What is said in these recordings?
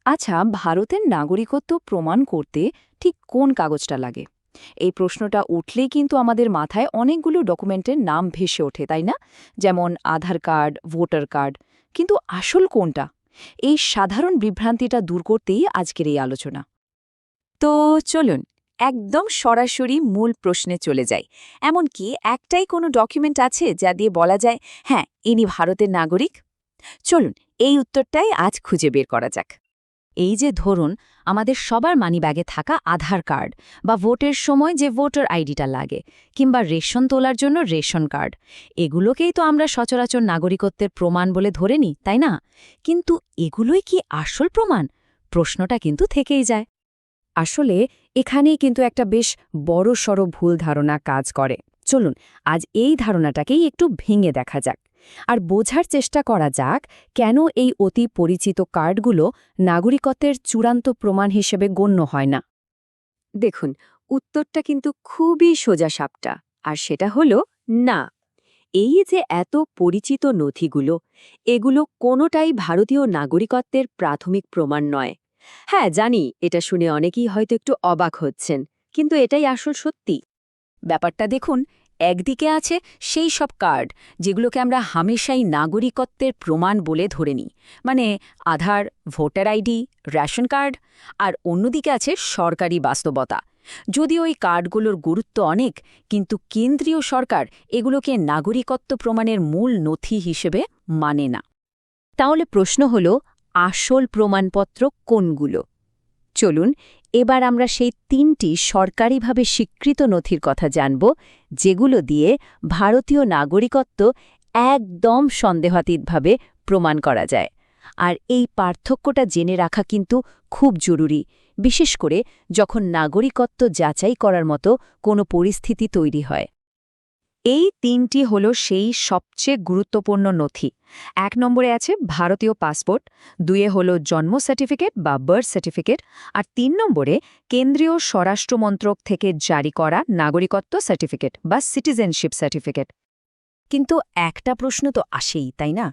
আচ্ছা, ভারতের নাগরিকত্ব প্রমাণ করতে ঠিক কোন কাগজটা লাগে? এই প্রশ্নটা উঠলেই কিন্তু আমাদের মাথায় অনেকগুলো ডকুমেন্টের নাম ভেসে ওঠে, তাই না? যেমন আধার কার্ড, ভোটার কার্ড। কিন্তু আসল কোনটা? এই সাধারণ বিভ্রান্তিটা দূর করতেই আজকের এই আলোচনা। তো চলুন একদম সরাসরি মূল প্রশ্নে চলে যাই। এমনকি একটাই কোনো ডকুমেন্ট আছে যা দিয়ে বলা যায় হ্যাঁ ইনি ভারতের নাগরিক? চলুন এই উত্তরটাই আজ খুঁজে বের করা যাক। এই যে ধরুন, আমাদের সবার মানিব্যাগে থাকা আধার কার্ড বা ভোটের সময় যে ভোটার আইডিটা লাগে, কিংবা রেশন তোলার জন্য রেশন কার্ড, এগুলোকেই তো আমরা সচরাচর নাগরিকত্বের প্রমাণ বলে ধরে নিই, তাই না? কিন্তু এগুলোই কি আসল প্রমাণ? প্রশ্নটা কিন্তু থেকেই যায়। আসলে এখানেই কিন্তু একটা বেশ বড়সড় ভুল ধারণা কাজ করে। চলুন আজ এই ধারণাটাকেই একটু ভেঙে দেখা যাক আর বোঝার চেষ্টা করা যাক কেন এই অতি পরিচিত কার্ডগুলো নাগরিকত্বের চূড়ান্ত প্রমাণ হিসেবে গণ্য হয় না। দেখুন, উত্তরটা কিন্তু খুবই সোজাসাপটা, আর সেটা হলো না। এই যে এত পরিচিত নথিগুলো, এগুলো কোনোটাই ভারতীয় নাগরিকত্বের প্রাথমিক প্রমাণ নয়। হ্যাঁ জানি, এটা শুনে অনেকেই হয়তো একটু অবাক হচ্ছেন, কিন্তু এটাই আসল সত্যি। ব্যাপারটা দেখুন, একদিকে আছে সেই সব কার্ড যেগুলোকে আমরা হামেশাই নাগরিকত্বের প্রমাণ বলে ধরে নিই, মানে আধার, ভোটার আইডি, রেশন কার্ড। আর অন্যদিকে আছে সরকারি বাস্তবতা। যদিও ওই কার্ডগুলোর গুরুত্ব অনেক, কিন্তু কেন্দ্রীয় সরকার এগুলোকে নাগরিকত্ব প্রমাণের মূল নথি হিসেবে মানে না। তাহলে প্রশ্ন হল, আসল প্রমাণপত্র কোনগুলো? চলুন এবার আমরা সেই ৩টি সরকারিভাবে স্বীকৃত নথির কথা জানব, যেগুলো দিয়ে ভারতীয় নাগরিকত্ব একদম সন্দেহাতীতভাবে প্রমাণ করা যায়। আর এই পার্থক্যটা জেনে রাখা কিন্তু খুব জরুরি, বিশেষ করে যখন নাগরিকত্ব যাচাই করার মতো কোনো পরিস্থিতি তৈরি হয়। এই ৩টি হল সেই সবচেয়ে গুরুত্বপূর্ণ নথি। ১ নম্বরে আছে ভারতীয় পাসপোর্ট, ২-এ হল জন্ম সার্টিফিকেট বা বার্থ সার্টিফিকেট, আর ৩ নম্বরে কেন্দ্রীয় স্বরাষ্ট্র মন্ত্রক থেকে জারি করা নাগরিকত্ব সার্টিফিকেট বা সিটিজেনশিপ সার্টিফিকেট। কিন্তু একটা প্রশ্ন তো আসেই, তাই না?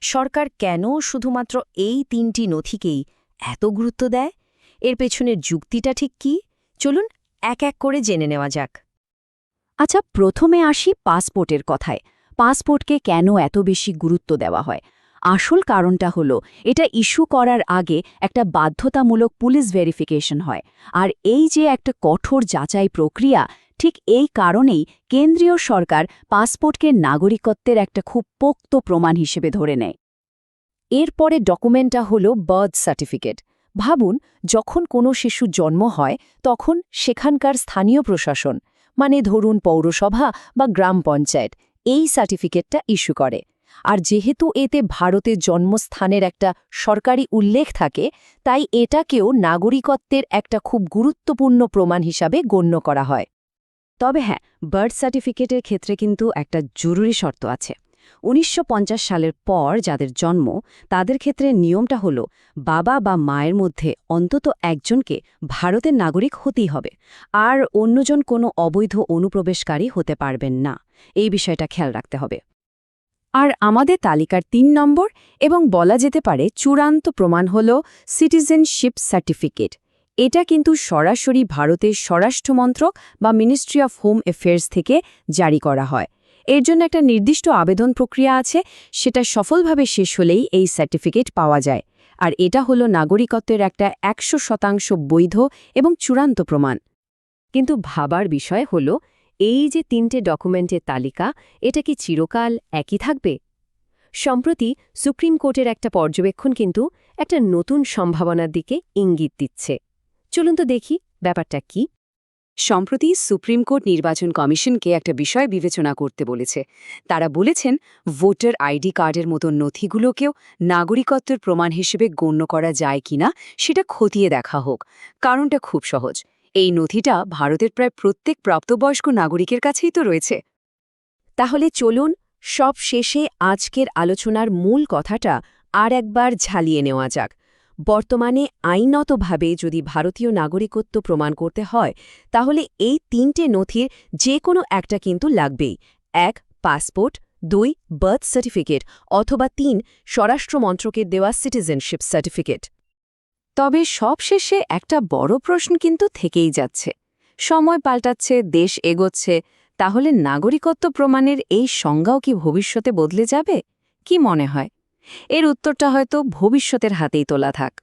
সরকার কেন শুধুমাত্র এই ৩টি নথিকেই এত গুরুত্ব দেয়? এর পেছনের যুক্তিটা ঠিক কি? চলুন এক এক করে জেনে নেওয়া যাক। আচ্ছা, প্রথমে আসি পাসপোর্টের কথায়। পাসপোর্টকে কেন এত বেশি গুরুত্ব দেওয়া হয়? আসল কারণটা হলো, এটা ইস্যু করার আগে একটা বাধ্যতামূলক পুলিশ ভেরিফিকেশন হয়। আর এই যে একটা কঠোর যাচাই প্রক্রিয়া, ঠিক এই কারণেই কেন্দ্রীয় সরকার পাসপোর্টকে নাগরিকত্বের একটা খুব পোক্ত প্রমাণ হিসেবে ধরে নেয়। এরপরে ডকুমেন্টটা হলো বার্থ সার্টিফিকেট। ভাবুন, যখন কোনো শিশু জন্ম হয়, তখন সেখানকার স্থানীয় প্রশাসন, মানে ধরুন পৌরসভা বা গ্রাম পঞ্চায়েত, এই সার্টিফিকেটটা ইস্যু করে। আর যেহেতু এতে ভারতের জন্মস্থানের একটা সরকারি উল্লেখ থাকে, তাই এটাকেও নাগরিকত্বের একটা খুব গুরুত্বপূর্ণ প্রমাণ হিসাবে গণ্য করা হয়। তবে হ্যাঁ, বার্থ সার্টিফিকেটের ক্ষেত্রে কিন্তু একটা জরুরি শর্ত আছে। ১৯৫০ সালের পর যাদের জন্ম, তাদের ক্ষেত্রে নিয়মটা হলো বাবা বা মায়ের মধ্যে অন্তত একজনকে ভারতের নাগরিক হতেই হবে, আর অন্যজন কোনো অবৈধ অনুপ্রবেশকারী হতে পারবেন না। এই বিষয়টা খেয়াল রাখতে হবে। আর আমাদের তালিকার ৩ নম্বর এবং বলা যেতে পারে চূড়ান্ত প্রমাণ হল সিটিজেনশিপ সার্টিফিকেট। এটা কিন্তু সরাসরি ভারতের স্বরাষ্ট্রমন্ত্রক বা মিনিস্ট্রি অফ হোম অ্যাফেয়ার্স থেকে জারি করা হয়। এর জন্য একটা নির্দিষ্ট আবেদন প্রক্রিয়া আছে, সেটা সফলভাবে শেষ হলেই এই সার্টিফিকেট পাওয়া যায়। আর এটা হলো নাগরিকত্বের একটা ১০০% বৈধ এবং চূড়ান্ত প্রমাণ। কিন্তু ভাবার বিষয় হল, এই যে ৩টে ডকুমেন্টের তালিকা, এটা কি চিরকাল একই থাকবে? সম্প্রতি সুপ্রিম কোর্টের একটা পর্যবেক্ষণ কিন্তু একটা নতুন সম্ভাবনার দিকে ইঙ্গিত দিচ্ছে। চলুন তো দেখি ব্যাপারটা কি। সম্প্রতি সুপ্রিম কোর্ট নির্বাচন কমিশনকে একটা বিষয় বিবেচনা করতে বলেছে। তারা বলেছেন, ভোটার আইডি কার্ডের মতো নথিগুলোকেও নাগরিকত্বের প্রমাণ হিসেবে গণ্য করা যায় কিনা সেটা খতিয়ে দেখা হোক। কারণটা খুব সহজ, এই নথিটা ভারতের প্রায় প্রত্যেক প্রাপ্তবয়স্ক নাগরিকের কাছেই তো রয়েছে। তাহলে চলুন সব শেষে আজকের আলোচনার মূল কথাটা আর একবার ঝালিয়ে নেওয়া যাক। বর্তমানে আইনতভাবে যদি ভারতীয় নাগরিকত্ব প্রমাণ করতে হয়, তাহলে এই ৩টে নথির যে কোনো একটা কিন্তু লাগবেই। ১ পাসপোর্ট, ২ বার্থ সার্টিফিকেট, অথবা ৩ স্বরাষ্ট্র মন্ত্রকের দেওয়া সিটিজেনশিপ সার্টিফিকেট। তবে সবশেষে একটা বড় প্রশ্ন কিন্তু থেকেই যাচ্ছে। সময় পাল্টাচ্ছে, দেশ এগোচ্ছে, তাহলে নাগরিকত্ব প্রমাণের এই সংজ্ঞাও কি ভবিষ্যতে বদলে যাবে? কি মনে হয়? এর উত্তরটা হয়তো ভবিষ্যতের হাতেই তোলা থাক।